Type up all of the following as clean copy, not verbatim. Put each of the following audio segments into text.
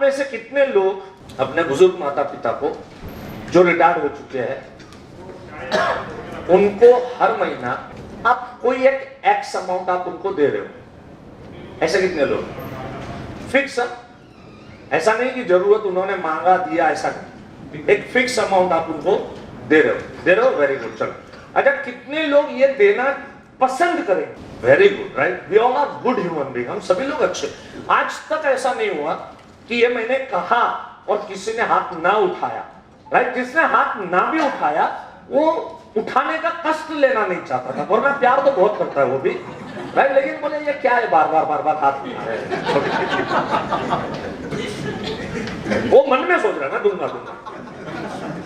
में से कितने लोग अपने बुजुर्ग माता पिता को जो रिटायर्ड हो चुके हैं उनको हर महीना आप कोई एक एक्स अमाउंट आप उनको दे रहे हो? ऐसे कितने लोग? फिक्स, ऐसा नहीं कि जरूरत उन्होंने मांगा दिया, ऐसा नहीं, एक फिक्स अमाउंट आप उनको दे रहे हो, वेरी गुड। चलो, अच्छा कितने लोग ये देना पसंद करेंगे? Very good, right, we all are good human being, हम सभी लोग अच्छे। आज तक ऐसा नहीं हुआ कि ये मैंने कहा और किसी ने हाथ ना उठाया, राइट। जिसने हाथ ना भी उठाया वो उठाने का कष्ट लेना नहीं चाहता था, वरना प्यार तो बहुत करता है वो भी, राइट। लेकिन बोले ये क्या है, बार बार हाथ उठा रहे हैं। वो मन में सोच रहा है ना दूंगा,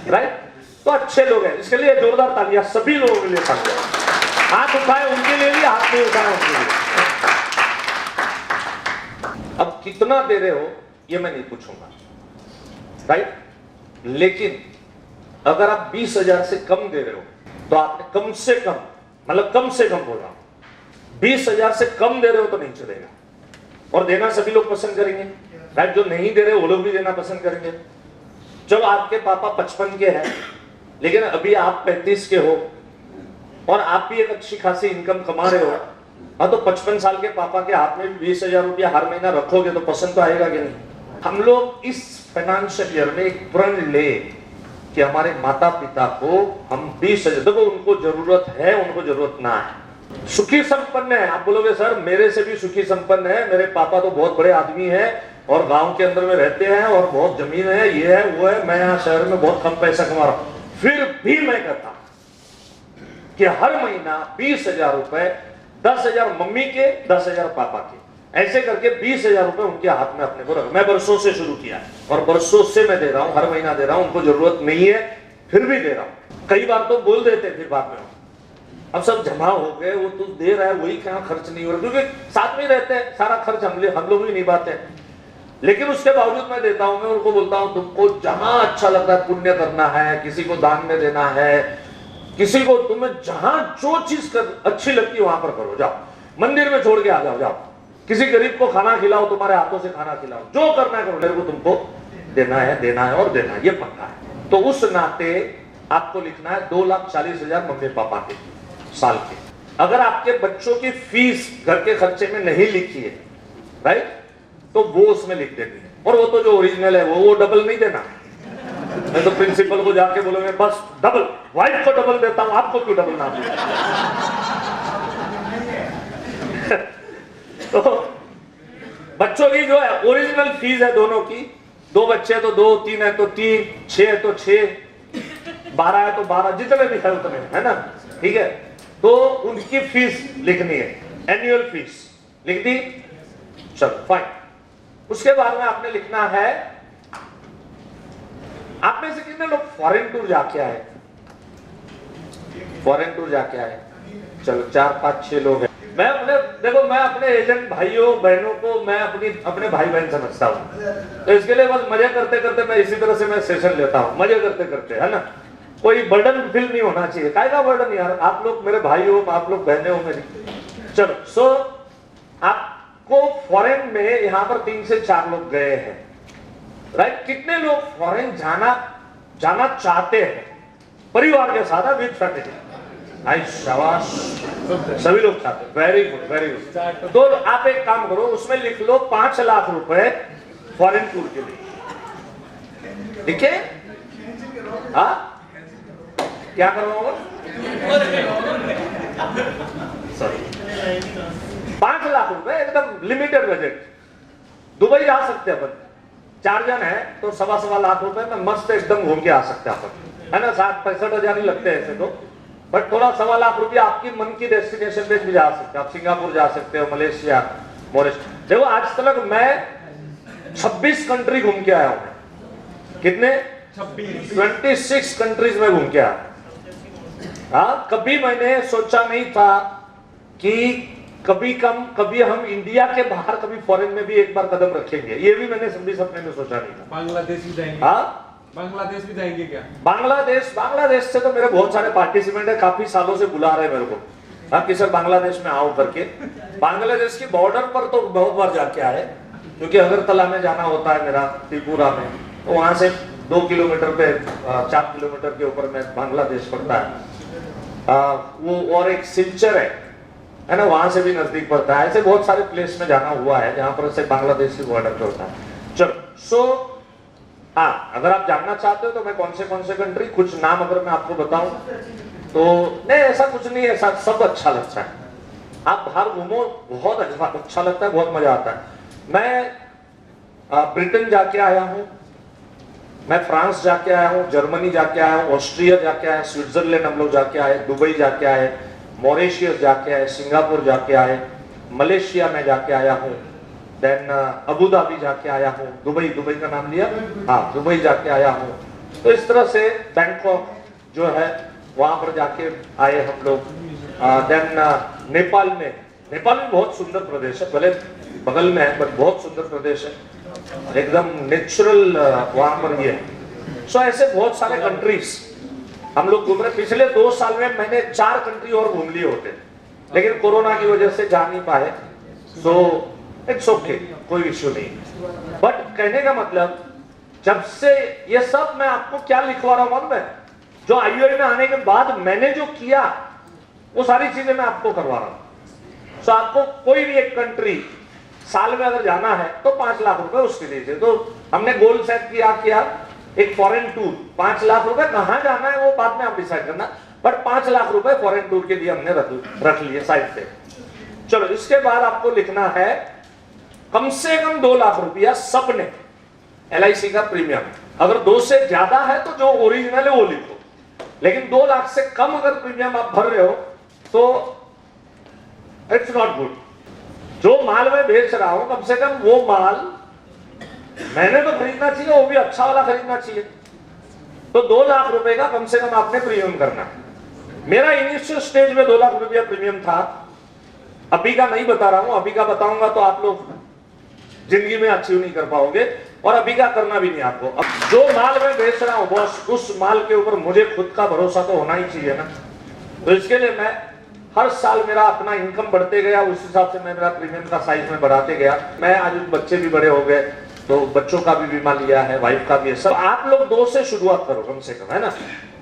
राइट। तो अच्छे लोग हैं, इसके लिए जोरदार तालियां सभी लोगों के लिए। तालियां, हाथ उठाए उनके लिए भी, हाथ नहीं उठाए उनके लिए। अब कितना दे रहे हो ये मैं नहीं पूछूंगा, राइट। लेकिन अगर आप 20,000 से कम दे रहे हो तो आपने कम से कम, मतलब कम से कम बोल रहा हूं, 20,000 से कम दे रहे हो तो नहीं चलेगा। और देना सभी लोग पसंद करेंगे, राइट। जो नहीं दे रहे वो लोग भी देना पसंद करेंगे। जब आपके पापा 55 के हैं लेकिन अभी आप 35 के हो और आप भी एक अच्छी खासी इनकम कमा रहे हो, हाँ, तो 55 साल के पापा के हाथ में 20,000 रुपया हर महीना रखोगे तो पसंद तो आएगा कि नहीं? हम लोग इस फाइनेंशियल ईयर में एक प्रण ले कि हमारे माता पिता को हम 20,000, देखो उनको जरूरत है, उनको जरूरत ना है, सुखी संपन्न है। आप बोलोगे सर मेरे से भी सुखी संपन्न है, मेरे पापा तो बहुत बड़े आदमी हैं और गांव के अंदर में रहते हैं और बहुत जमीन है, ये है वो है, मैं यहाँ शहर में बहुत कम पैसा कमा रहा हूं। फिर भी मैं कहता हूं कि हर महीना 20,000 रुपए, 10,000 मम्मी के, 10,000 पापा के, ऐसे करके 20,000 रुपए उनके हाथ में अपने को रख। मैं बरसों से शुरू किया और बरसों से मैं दे रहा हूं, हर महीना दे रहा हूं। उनको जरूरत नहीं है फिर भी दे रहा हूं। कई बार तो बोल देते फिर बाद में, अब सब जमा हो गए, वो तू दे रहा है वही क्या खर्च नहीं हो रहा, क्योंकि साथ में रहते हैं, सारा खर्च हम लोग ही निभाते हैं। लेकिन उसके बावजूद मैं देता हूं, मैं उनको बोलता हूं तुमको जहां अच्छा लगता है पुण्य करना है, किसी को दान में देना है, किसी को तुम्हें जहां जो चीज अच्छी लगती है वहां पर करो, जाओ मंदिर में छोड़ के आ जाओ, जाओ किसी गरीब को खाना खिलाओ, तुम्हारे हाथों से खाना खिलाओ, जो करना है करो, मेरे को तुमको देना है और देना है, ये पक्का है। तो उस नाते आपको लिखना है 2,40,000 मम्मी पापा के साल के। अगर आपके बच्चों की फीस घर के खर्चे में नहीं लिखी है, राइट, तो वो उसमें लिख देनी है। और वो तो जो ओरिजिनल है वो डबल नहीं देना। मैं तो प्रिंसिपल को जाके बोलूंगा बस डबल, वाइफ को डबल देता हूं, आपको क्यों डबल ना दूं? तो बच्चों की जो है ओरिजिनल फीस है दोनों की, 2 बच्चे तो 2, 3 है तो 3, 6 है तो 6, 12 है तो 12, जितने भी है उतने, है ना, ठीक है। तो उनकी फीस लिखनी है, एनुअल फीस लिख दी, चलो फाइन। उसके बाद में आपने लिखना है, आप में से कितने लोग फॉरेन टूर जाके आए? फॉरेन टूर जाके आए, चलो 4, 5, 6 लोग हैं। मैं अपने एजेंट भाइयों बहनों को मैं अपने भाई बहन समझता हूँ, तो इसके लिए बस मजे करते करते मैं इसी तरह से मैं सेशन लेता हूँ, मजे करते करते, है ना। कोई बर्डन फील नहीं होना चाहिए, काय का बर्डन यार, आप लोग मेरे भाई हो, आप लोग बहने हो मेरी। चलो, सो आपको फॉरेन में यहाँ पर 3 से 4 लोग गए हैं, राइट। कितने लोग फॉरेन जाना चाहते हैं परिवार के साथ, विद फैमिली? आई शाबाश, सभी लोग चाहते हैं, वेरी गुड वेरी गुड। तो आप एक काम करो, उसमें लिख लो 5 लाख रुपए फॉरेन टूर के लिए, ठीक है? हाँ, क्या करवाऊंगा? सॉरी, 5 लाख रुपए, एकदम लिमिटेड बजट। दुबई जा सकते हैं अपन, 4 जन है तो 1.25 लाख रुपए में मस्त एकदम घूम के आ सकते हैं अपन, है ना। 60-65 ही लगते हैं ऐसे तो, बट थोड़ा 1.25 लाख रुपया आपकी मन की डेस्टिनेशन पे भी जा सकते हैं। आप सिंगापुर जा सकते हो, मलेशिया, मॉरिशस। देखो आज तक मैं 26 कंट्री घूम के आया हूं। कितने? 26 कंट्रीज में घूम के आया। हाँ, कभी मैंने सोचा नहीं था कि कभी हम इंडिया के बाहर कभी फॉरेन में भी एक बार कदम रखेंगे, ये भी मैंने कभी सपने में सोचा नहीं था। बांग्लादेश भी जाएंगे? हाँ, बांग्लादेश भी जाएंगे क्या? बांग्लादेश से तो मेरे बहुत सारे पार्टिसिपेंट है, काफी सालों से बुला रहे मेरे को, हाँ कि सर बांग्लादेश में आओ करके। बांग्लादेश की बॉर्डर पर तो बहुत बार जाके आए, क्योंकि अगरतला में जाना होता है मेरा, त्रिपुरा में, तो वहां से 2 किलोमीटर पे 4 किलोमीटर के ऊपर में बांग्लादेश पड़ता है। वो और एक सिलचर है ना, वहां से भी नजदीक पड़ता है। ऐसे बहुत सारे प्लेस में जाना हुआ है जहां पर से बांग्लादेश की बॉर्डर पे होता है। चलो, सो हाँ, अगर आप जानना चाहते हो तो मैं कौन से कंट्री, कुछ नाम अगर मैं आपको बताऊं तो नहीं, ऐसा कुछ नहीं है, ऐसा सब अच्छा लगता है। आप बाहर घूमो, बहुत अच्छा लगता है, बहुत मजा आता है। मैं ब्रिटेन जाके आया हूं, मैं फ्रांस जाके आया हूं, जर्मनी जाके आया हूं, ऑस्ट्रिया जाके आया, स्विट्जरलैंड हम लोग जाके आए, दुबई जाके आए, मॉरिशस जाके आए, सिंगापुर जाके आए, मलेशिया में जाके आया हूं, देन अबू धाबी जाके आया हूं, दुबई का नाम लिया, हाँ दुबई जाके आया हूं। तो इस तरह से बैंकॉक जो है वहां पर जाके आए हम लोग। देन नेपाल में बहुत सुंदर प्रदेश है, भले बगल में है बट बहुत सुंदर प्रदेश है, एकदम नेचुरल वहां पर ये है। सो ऐसे बहुत सारे कंट्रीज हम लोग घूम रहे। पिछले 2 साल में मैंने 4 कंट्री और घूम लिए होते, लेकिन कोरोना की वजह से जा नहीं पाए। सो इट्स ओके, कोई इश्यू नहीं। बट कहने का मतलब, जब से ये सब मैं आपको क्या लिखवा रहा हूं, मैं जो आईयूआई में आने के बाद मैंने जो किया वो सारी चीजें मैं आपको करवा रहा हूं। सो आपको कोई भी एक कंट्री साल में अगर जाना है तो 5 लाख रुपए उसके लिए। तो हमने गोल सेट किया एक फॉरेन टूर, 5 लाख रुपए, कहां जाना है वो बाद में आप डिसाइड करना, बट 5 लाख रुपए फॉरेन टूर के लिए हमने रख लिए साइड पे। चलो, इसके बाद आपको लिखना है कम से कम 2 लाख रुपया सबने LIC का प्रीमियम। अगर 2 से ज्यादा है तो जो ओरिजिनल है वो लिखो, लेकिन 2 लाख से कम अगर प्रीमियम आप भर रहे हो तो इट्स नॉट गुड। जो माल मैं बेच रहा हूं, कम से कम वो माल मैंने तो खरीदना चाहिए, वो भी अच्छा वाला खरीदना चाहिए। तो 2 लाख रुपए का कम से कम आपने प्रीमियम करना है। मेरा इनिशियल स्टेज में 2 लाख रुपया प्रीमियम था, अभी का नहीं बता रहा हूं। अभी का बताऊंगा तो आप लोग जिंदगी में अचीव नहीं कर पाओगे, और अभी का करना भी नहीं आपको। अब जो माल मैं बेच रहा हूं बॉस, उस माल के ऊपर मुझे खुद का भरोसा तो होना ही चाहिए ना। तो इसके लिए मैं हर साल मेरा अपना इनकम बढ़ते गया, उस हिसाब से मैं मेरा प्रीमियम का साइज में बढ़ाते गया। मैं आज बच्चे भी बड़े हो गए तो बच्चों का भी बीमा लिया है, वाइफ का भी है, सब। आप लोग 2 से शुरुआत करो कम से कम, है ना,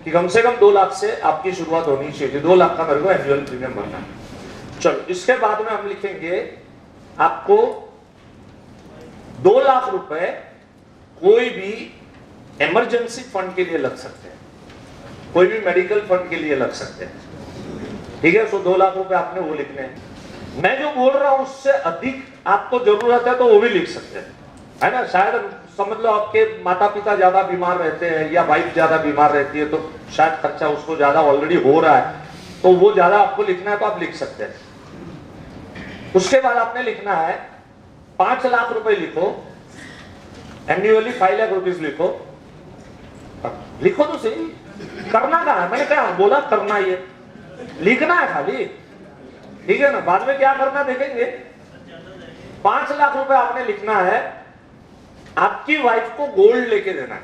कि कम से कम 2 लाख से आपकी शुरुआत होनी चाहिए। 2 लाख का मेरे को एनुअल प्रीमियम भरना है। चलो, इसके बाद में हम लिखेंगे आपको 2 लाख रुपए कोई भी इमरजेंसी फंड के लिए लग सकते हैं, कोई भी मेडिकल फंड के लिए लग सकते हैं, ठीक है। सो 2 लाख रुपए आपने वो लिखने हैं। मैं जो बोल रहा हूं उससे अधिक आपको जरूरत है तो वो भी लिख सकते हैं, है ना। शायद समझ लो आपके माता पिता ज्यादा बीमार रहते हैं या वाइफ ज्यादा बीमार रहती है, तो शायद खर्चा उसको ज्यादा ऑलरेडी हो रहा है, तो वो ज्यादा आपको लिखना है तो आप लिख सकते हैं। उसके बाद आपने लिखना है 5 लाख रुपए लिखो, एन्युअली 5 लाख रुपीज लिखो। लिखो तो सही, करना क्या है, मैंने क्या बोला, करना, ये लिखना है खाली, ठीक है ना। बाद में क्या करना देखेंगे। 5 लाख रुपए आपने लिखना है, आपकी वाइफ को गोल्ड लेके देना है।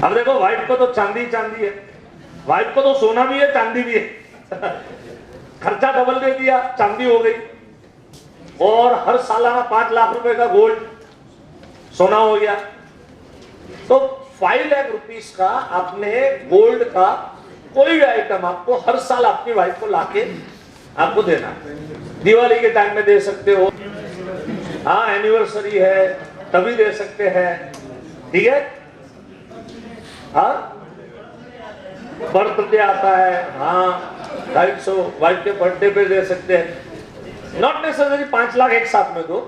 अब देखो, वाइफ को तो चांदी है, वाइफ को तो सोना भी है, चांदी भी है। खर्चा डबल दे दिया, चांदी हो गई, और हर सालाना 5 लाख रुपए का गोल्ड, सोना हो गया। तो 5 लाख रुपीस का आपने गोल्ड का कोई भी आइटम आपको हर साल आपकी वाइफ को लाके आपको देना है। दिवाली के टाइम में दे सकते हो, हाँ एनिवर्सरी है तभी दे सकते हैं, ठीक है। हाँ, बर्थडे आता है, हाँ राइट, सो वाइफ के बर्थडे पे दे सकते हैं। नॉट नेसेसरी 5 लाख एक साथ में दो,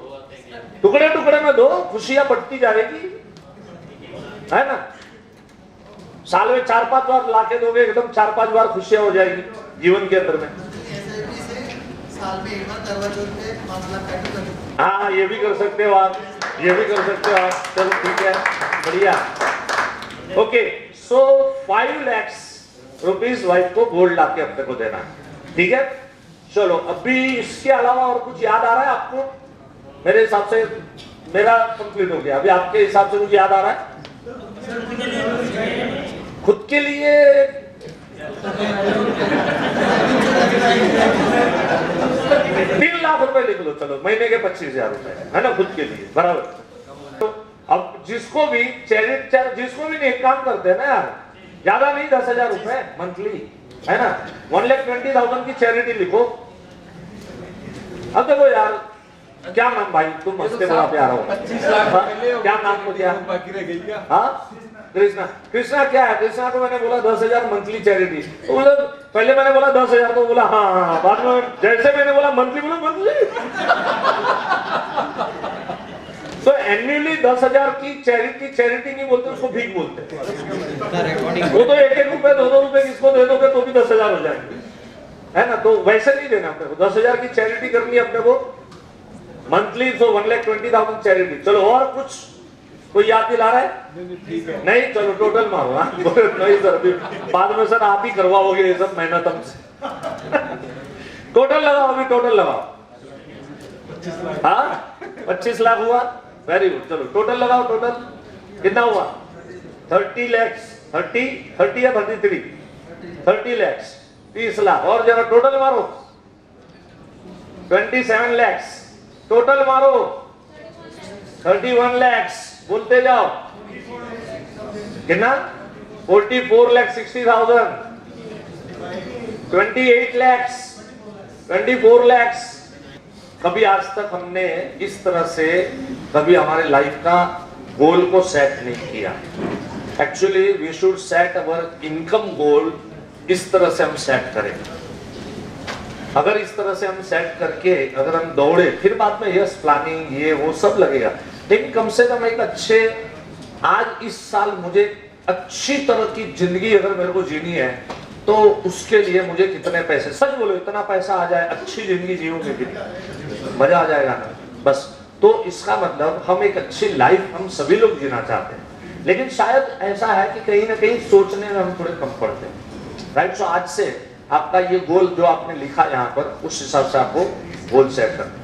टुकड़े टुकड़े में दो, खुशियां बढ़ती जाएगी, है ना। साल में 4-5 बार लाके दोगे, एकदम 4-5 बार खुशियां हो जाएगी जीवन के अंदर में। साल में एक बार करवा चौथ पे 5 लाख का, हाँ ये भी कर सकते हो आप, ये भी कर सकते हो आप। चलो ठीक है, बढ़िया। ओके, सो 5 लाख रुपीस वाइफ को गोल्ड लाके अपने को देना है, ठीक है। चलो, अभी इसके अलावा और कुछ याद आ रहा है आपको? मेरे हिसाब से मेरा कंप्लीट हो गया। अभी आपके हिसाब से कुछ याद आ रहा है? खुद के लिए लो, चलो महीने के 25,000 रुपए है ना, खुद के लिए बराबर। तो अब जिसको भी चैरिटी, जिसको भी नहीं काम करते हैं ना यार, ज्यादा नहीं 10,000 रुपए मंथली है ना, 1,20,000 की चैरिटी लिखो। अब देखो यार, क्या नाम भाई, तुम हंसते बड़ा प्यारा हो, 25 लाख हाँ? पहले क्या नाम को दिया? बाकी रह गई क्या? हाँ कृष्णा, कृष्णा क्या है? कृष्णा को मैंने बोला 10,000 मंथली चैरिटी, तो बोला पहले मैंने बोला 10,000, तो बोला हाँ हाँ हाँ, बाद में जैसे मैंने बोला मंथली, बोला मंथली। तो एनुअली 10,000 की चैरिटी नहीं बोलते, उसको भीख बोलते हैं। वो तो 1-1 रुपए 2-2 रुपए किसको दे दोगे तो भी 10,000 हो जाएंगे, है ना। तो वैसे नहीं देना अपने को, 10,000 की चैरिटी करनी है अपने को मंथली, तो 1,20,000 चैरिटी। चलो और कुछ कोई याद दिला रहा है? ठीक है। नहीं, चलो टोटल मारो। हाँ नहीं सर, अभी बाद में सर आप ही करवाओगे ये सब मेहनत हमसे। टोटल लगाओ, अभी टोटल लगाओ। 25 लाख। हाँ 25 लाख हुआ, वेरी गुड। चलो टोटल लगाओ, टोटल कितना हुआ? 30 लाख, 30 या 33? 30 लाख, 30 लाख। और जरा टोटल मारो, 27 लाख। टोटल मारो, 31 लाख। बोलते जाओ, कितना? 44,60,000, 28 लाख, 24 लाख। कभी आज तक हमने इस तरह से कभी हमारे लाइफ का गोल को सेट नहीं किया। Actually we should set our income goal, इस तरह से हम सेट करें। अगर इस तरह से हम सेट करके अगर हम दौड़े, फिर बाद में यस प्लानिंग ये वो सब लगेगा, लेकिन कम से कम एक अच्छे, आज इस साल मुझे अच्छी तरह की जिंदगी अगर मेरे को जीनी है, तो उसके लिए मुझे कितने पैसे, सच बोलो इतना पैसा आ जाए, अच्छी जिंदगी जीओगे कितनी मजा आ जाएगा ना, बस। तो इसका मतलब हम एक अच्छी लाइफ हम सभी लोग जीना चाहते हैं, लेकिन शायद ऐसा है कि कहीं ना कहीं सोचने में हम थोड़े कम पड़ते हैं, राइट। सो आज से आपका ये गोल जो आपने लिखा यहाँ पर, उस हिसाब से आपको गोल सेट करना है।